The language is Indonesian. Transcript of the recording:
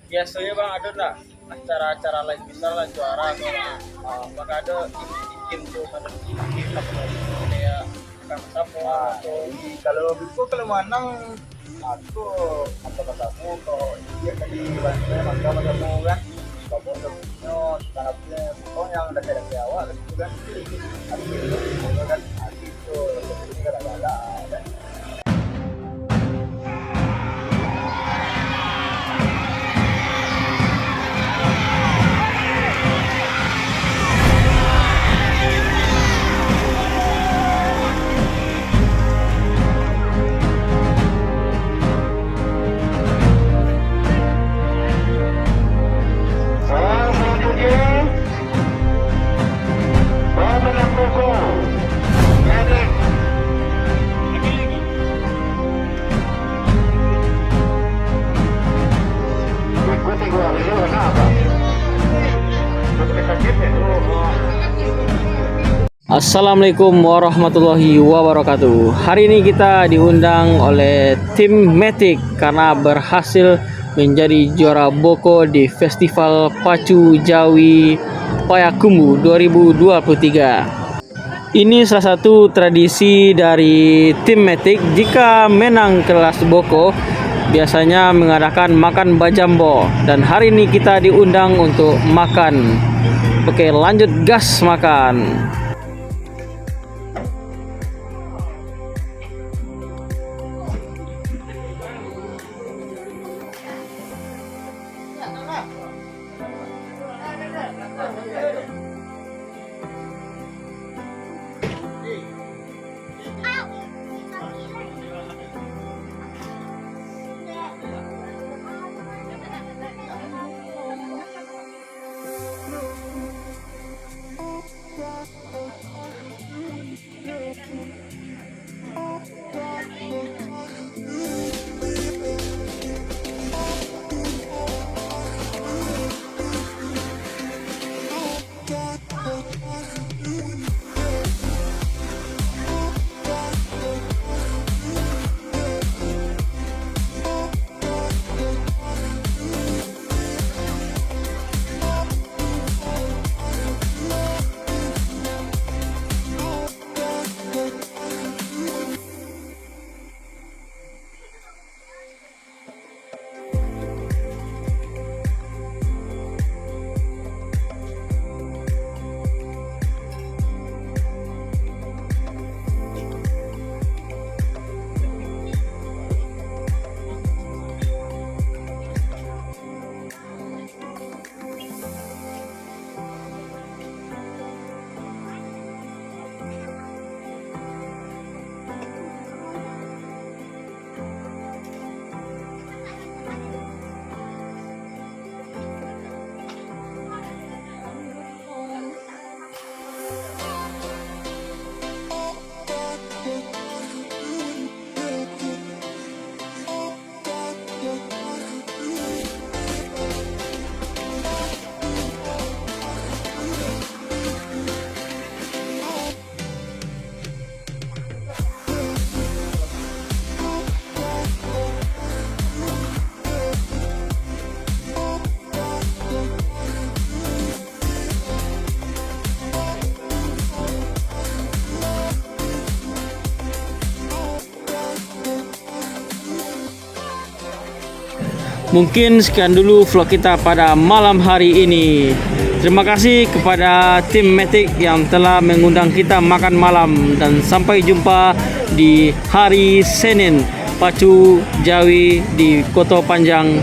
biasanya bang ada nggak acara-acara lain misalnya juara atau apakah ada tim tuh ada tim kayak kang sapo atau Kalau Biko kalau Manang aku apa katamu kalau dia tadi bantunya mangga kamu kan kamu punya tanahnya pokoknya yang dari awal itu kan itu kan itu kan ada. Assalamualaikum warahmatullahi wabarakatuh. Hari ini kita diundang oleh tim Matic karena berhasil menjadi juara Boko di Festival Pacu Jawi Payakumbuh 2023. Ini salah satu tradisi dari tim Matic. Jika menang kelas Boko, biasanya mengadakan makan bajambo, dan hari ini kita diundang untuk makan. Oke, lanjut gas makan. Mungkin sekian dulu vlog kita pada malam hari ini. Terima kasih kepada tim Matic yang telah mengundang kita makan malam, dan sampai jumpa di hari Senin Pacu Jawi di Koto Panjang